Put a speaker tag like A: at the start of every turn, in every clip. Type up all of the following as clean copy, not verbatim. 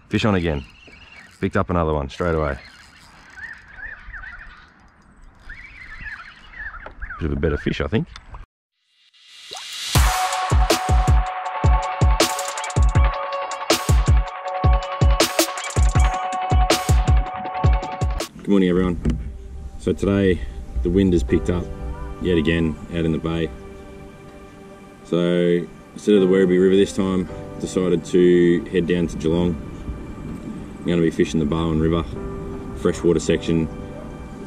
A: Fish on again. Picked up another one straight away. Bit of a better fish, I think. Good morning, everyone. So today the wind has picked up yet again out in the bay. So instead of the Werribee River this time, decided to head down to Geelong. I'm going to be fishing the Barwon River freshwater section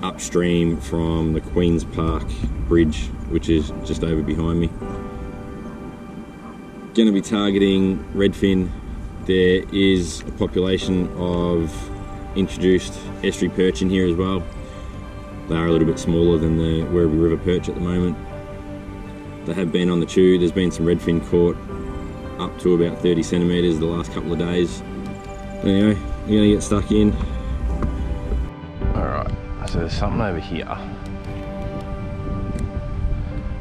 A: upstream from the Queen's Park Bridge, which is just over behind me. Going to be targeting redfin. There is a population of introduced estuary perch in here as well. They are a little bit smaller than the Werribee River perch at the moment. They have been on the chew. There's been some redfin caught up to about 30 centimetres the last couple of days. Anyway, we're going to get stuck in. Alright, so there's something over here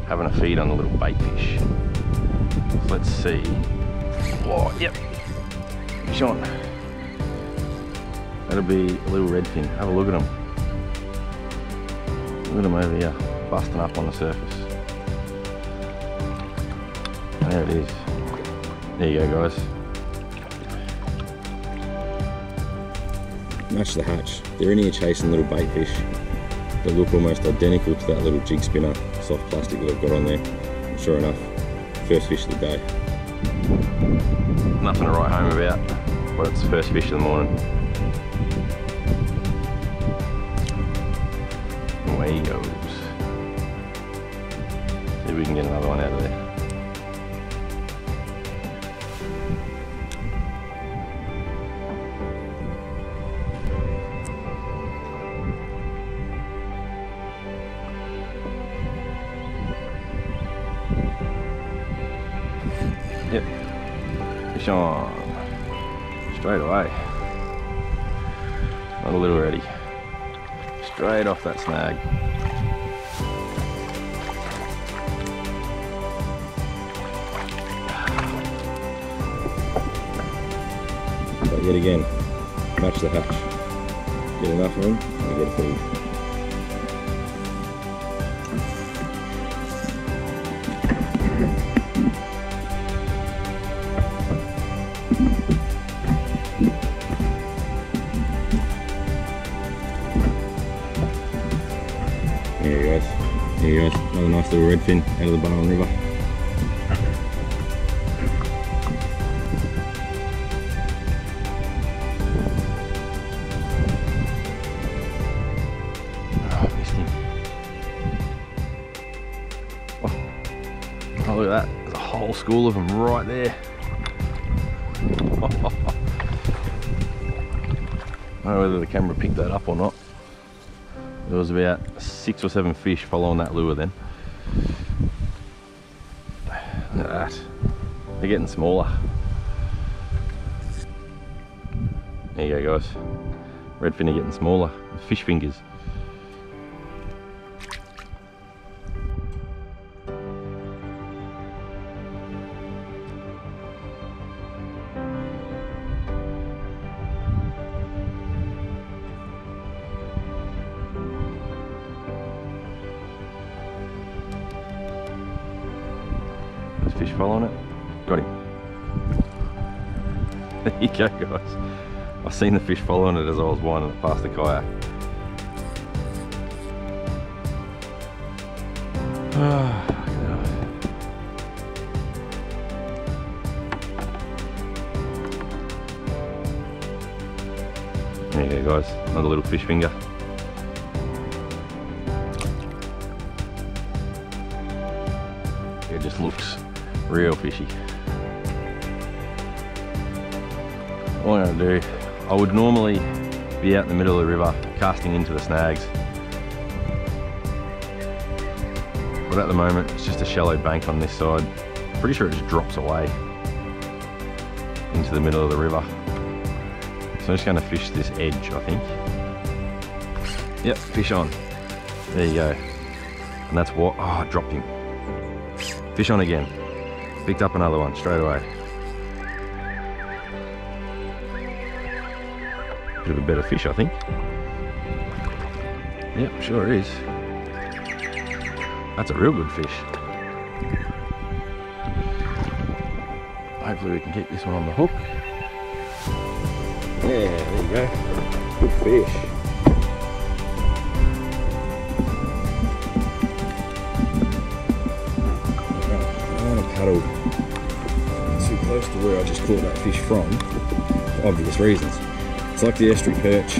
A: having a feed on the little bait fish. So let's see. Oh, yep, fish on. That'll be a little redfin. Have a look at them. Look at them over here, busting up on the surface. There it is. There you go, guys. Match the hatch. They're in here chasing little bait fish. They look almost identical to that little jig spinner, soft plastic that I've got on there. And sure enough, first fish of the day. Nothing to write home about, but it's the first fish of the morning. Away he goes. See if we can get another one out of there. Yep, fish on, straight away, not a little ready, straight off that snag. But yet again, match the hatch, get enough of them, and we get a feed. There you guys. There you go. Another nice little redfin out of the Barwon River. Oh, I missed him. Oh, look at that. There's a whole school of them right there. I don't know whether the camera picked that up or not. There was about 6 or 7 fish following that lure then. Look at that. They're getting smaller. There you go, guys. Redfin are getting smaller. Fish fingers. Fish following it. Got him. There you go, guys. I seen the fish following it as I was winding it past the kayak. There you go, guys. Another little fish finger. It just looks real fishy. What I'm going to do, I would normally be out in the middle of the river casting into the snags, but at the moment it's just a shallow bank on this side. Pretty sure it just drops away into the middle of the river. So I'm just going to fish this edge, I think. Yep, fish on. There you go. And that's what, oh, I dropped him. Fish on again. Picked up another one straight away. Bit of a better fish, I think. Yep, sure is. That's a real good fish. Hopefully we can keep this one on the hook. Yeah, there you go. Good fish. I don't want to paddle too close to where I just caught that fish from, for obvious reasons. It's like the estuary perch.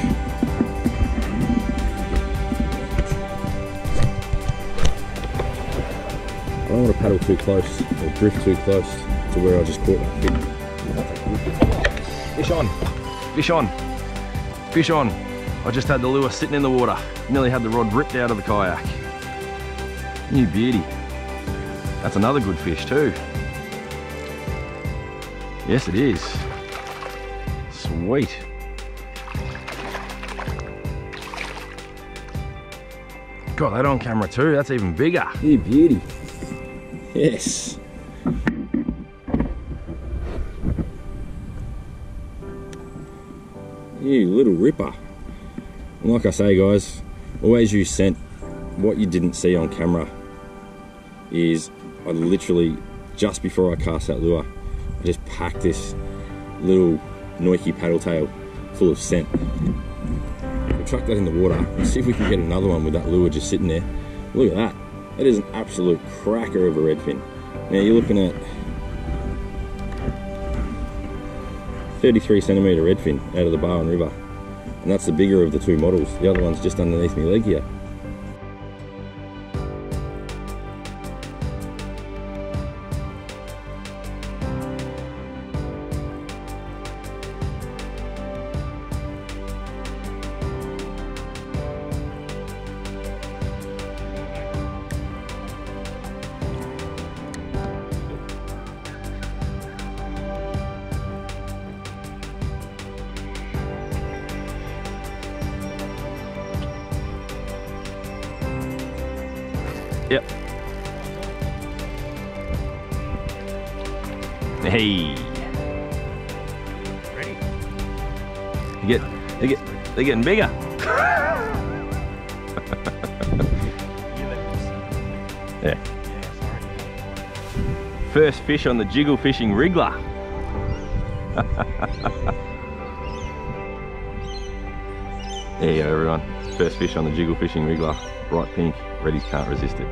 A: I don't want to paddle too close or drift too close to where I just caught that fish. Fish on! Fish on! Fish on! I just had the lure sitting in the water. Nearly had the rod ripped out of the kayak. You beauty. That's another good fish too. Yes, it is. Sweet. Got that on camera too. That's even bigger. You beauty. Yes. You little ripper. And like I say, guys, always use scent. What you didn't see on camera is I literally, just before I cast that lure, I just packed this little Noiki paddle tail full of scent. We'll chuck that in the water and see if we can get another one with that lure just sitting there. Look at that. That is an absolute cracker of a redfin. Now you're looking at 33 centimetre redfin out of the Barwon River. And that's the bigger of the two models. The other one's just underneath my leg here. Yep. Hey. Ready? They're getting bigger. Yeah. First fish on the jiggle fishing wriggler. There you go, everyone. First fish on the jiggle fishing wriggler. Bright pink. Reddies can't resist it.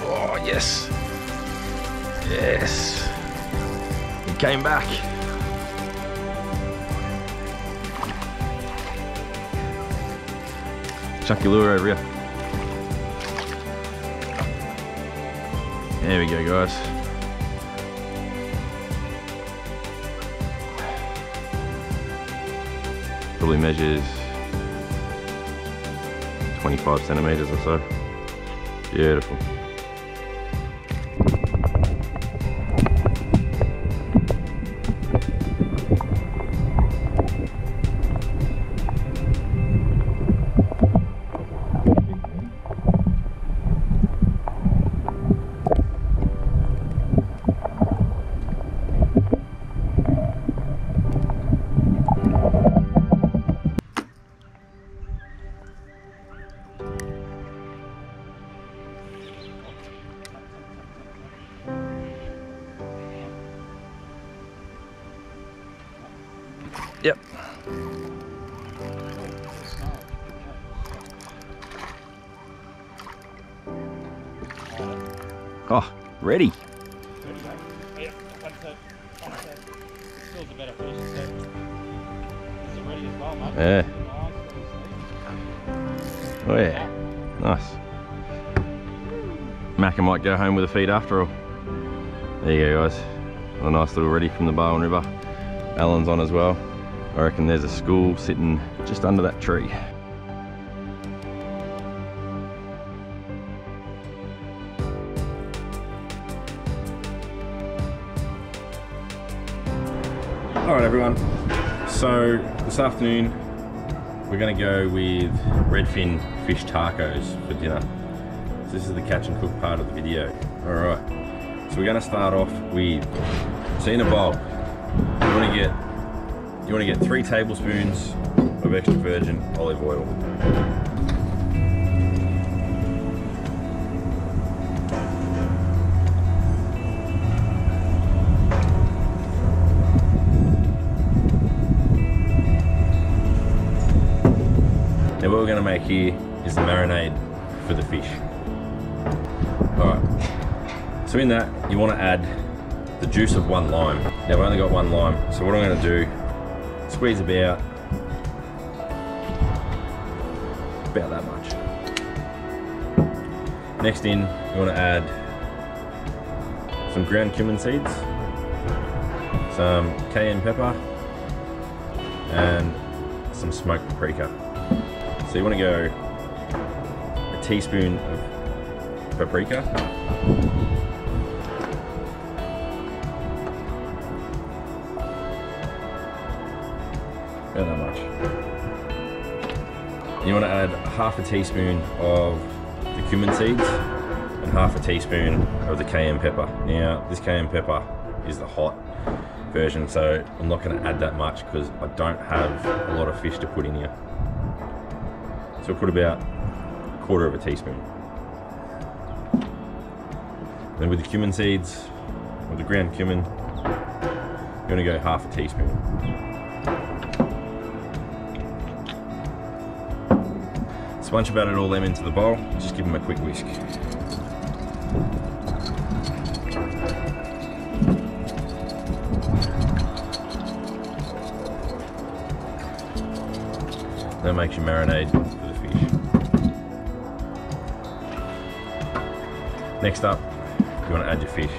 A: Oh, yes. Yes. He came back. Chuck your lure over here. There we go, guys. Probably measures 25 centimeters or so. Beautiful. Yep. Oh, ready.
B: Yeah, still a better fish. Is it ready as well, mate?
A: Yeah. Oh yeah. Nice. Macca might go home with a feed after all. There you go, guys. A nice little ready from the Barwon River. Alan's on as well. I reckon there's a school sitting just under that tree. Alright everyone, so this afternoon we're going to go with Redfin fish tacos for dinner. So this is the catch and cook part of the video. Alright, so we're going to start off with, so in a bowl, you want to get 3 tablespoons of extra virgin olive oil. Now what we're going to make here is the marinade for the fish. Alright, so in that you want to add the juice of 1 lime. Now I've only got 1 lime, so what I'm going to do, squeeze about that much. Next in, you want to add some ground cumin seeds, some cayenne pepper, and some smoked paprika. So you want to go a teaspoon of paprika, about that much. And you want to add half a teaspoon of the cumin seeds and half a teaspoon of the cayenne pepper. Now this cayenne pepper is the hot version, so I'm not going to add that much because I don't have a lot of fish to put in here. So I'll put about 1/4 of a teaspoon. Then with the cumin seeds, or the ground cumin, you're going to go half a teaspoon. So once you've added all them into the bowl, just give them a quick whisk. That makes your marinade for the fish. Next up, you want to add your fish.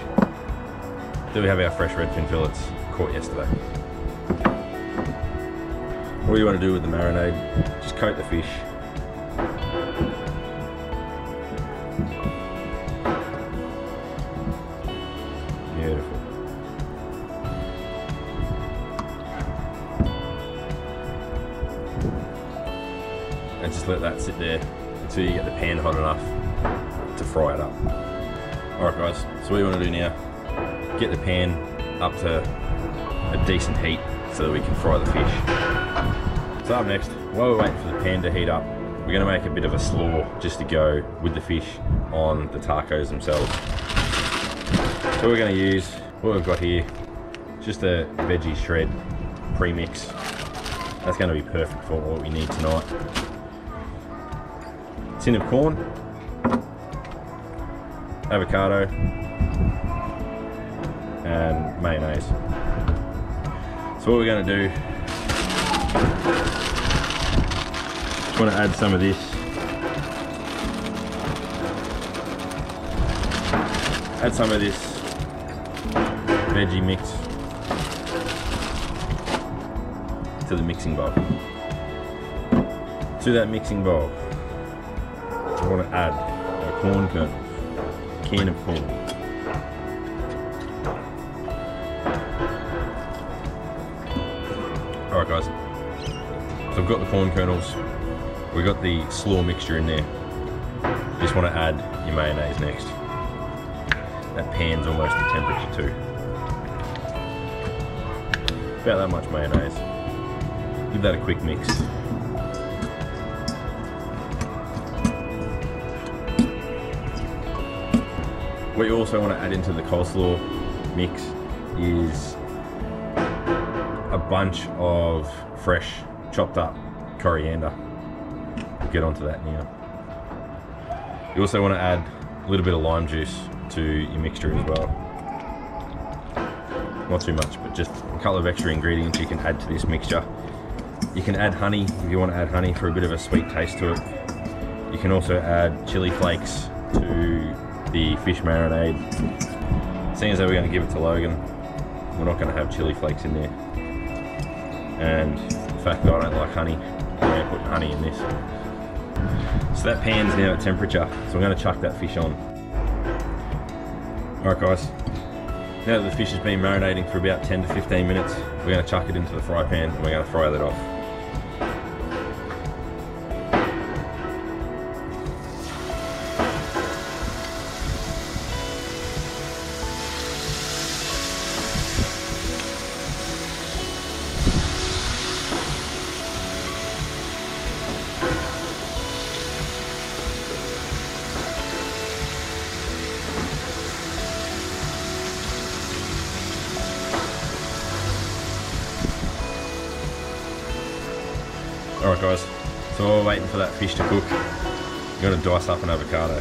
A: There we have our fresh redfin fillets, caught yesterday. What you want to do with the marinade, just coat the fish. Beautiful. And just let that sit there until you get the pan hot enough to fry it up. Alright guys, so what you want to do now, get the pan up to a decent heat so that we can fry the fish. So up next, while we're waiting for the pan to heat up, we're going to make a bit of a slaw just to go with the fish on the tacos themselves. So we're going to use, what we've got here, just a veggie shred pre-mix. That's going to be perfect for what we need tonight. Tin of corn, avocado, and mayonnaise. So what we're going to do, just want to add some of this. Add some of this veggie mix to the mixing bowl. To that mixing bowl, I want to add a corn kernel, can of corn. Alright guys, so I've got the corn kernels, we've got the slaw mixture in there. Just want to add your mayonnaise next. That pan's almost at temperature too. About that much mayonnaise. Give that a quick mix. What you also want to add into the coleslaw mix is a bunch of fresh chopped up coriander. We'll get onto that now. You also want to add a little bit of lime juice to your mixture as well. Not too much, but just a couple of extra ingredients you can add to this mixture. You can add honey if you want to add honey for a bit of a sweet taste to it. You can also add chili flakes to the fish marinade. Seeing as though we're going to give it to Logan, we're not going to have chili flakes in there. And the fact that I don't like honey, I'm going to put honey in this. So that pan's now at temperature, so I'm going to chuck that fish on. Alright guys, Now that the fish has been marinating for about 10 to 15 minutes, we're going to chuck it into the fry pan and we're going to fry that off. Alright guys, so while we're waiting for that fish to cook, I'm going to dice up an avocado.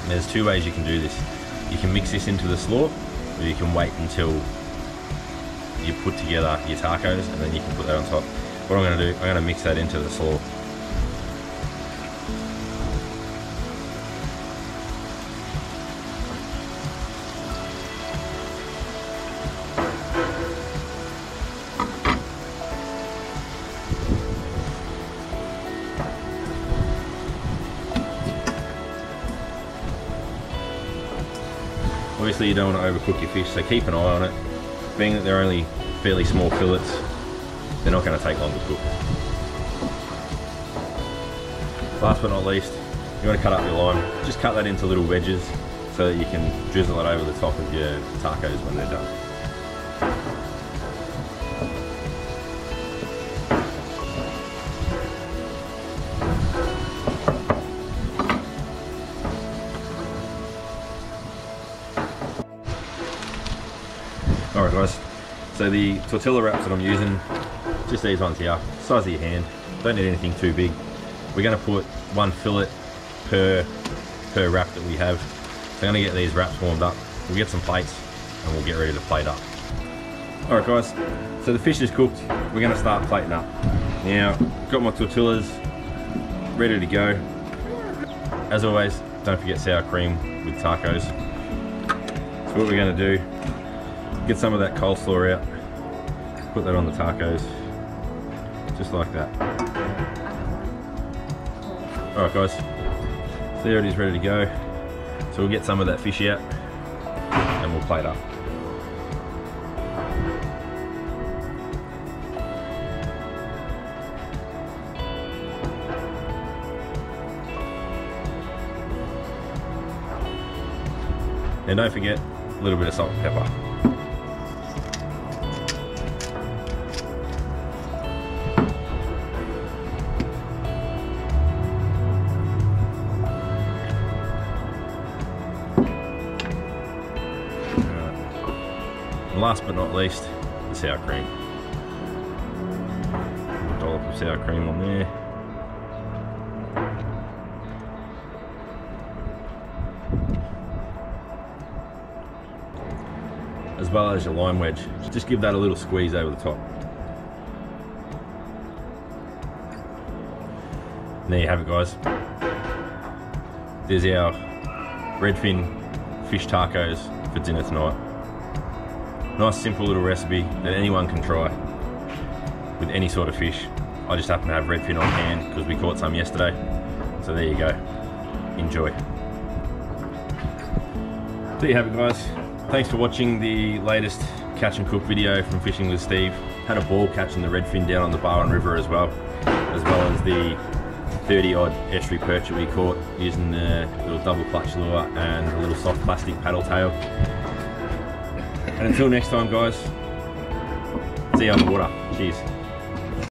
A: And there's two ways you can do this. You can mix this into the slaw, or you can wait until you put together your tacos and then you can put that on top. What I'm going to do, I'm going to mix that into the slaw. Obviously you don't want to overcook your fish, so keep an eye on it. Being that they're only fairly small fillets, they're not going to take long to cook. Last but not least, you want to cut up your lime. Just cut that into little wedges so that you can drizzle it over the top of your tacos when they're done. Alright guys, so the tortilla wraps that I'm using, just these ones here, size of your hand, don't need anything too big. We're going to put one fillet per wrap that we have. So I'm going to get these wraps warmed up, we'll get some plates and we'll get ready to plate up. Alright guys, so the fish is cooked, we're going to start plating up. Now, got my tortillas ready to go. As always, don't forget sour cream with tacos. So what we're going to do, get some of that coleslaw out, put that on the tacos, just like that. Alright guys, so there it is ready to go. So we'll get some of that fish out and we'll plate up. And don't forget a little bit of salt and pepper. And last but not least, the sour cream. A dollop of sour cream on there. As well as your lime wedge. Just give that a little squeeze over the top. And there you have it guys. There's our redfin fish tacos for dinner tonight. Nice simple little recipe that anyone can try with any sort of fish. I just happen to have redfin on hand because we caught some yesterday. So there you go. Enjoy. There you have it guys. Thanks for watching the latest catch and cook video from Fishing with Steve. Had a ball catching the redfin down on the Barwon River as well as the 30 odd estuary perch that we caught using the little double clutch lure and a little soft plastic paddle tail. And until next time guys, see you on the water. Cheers.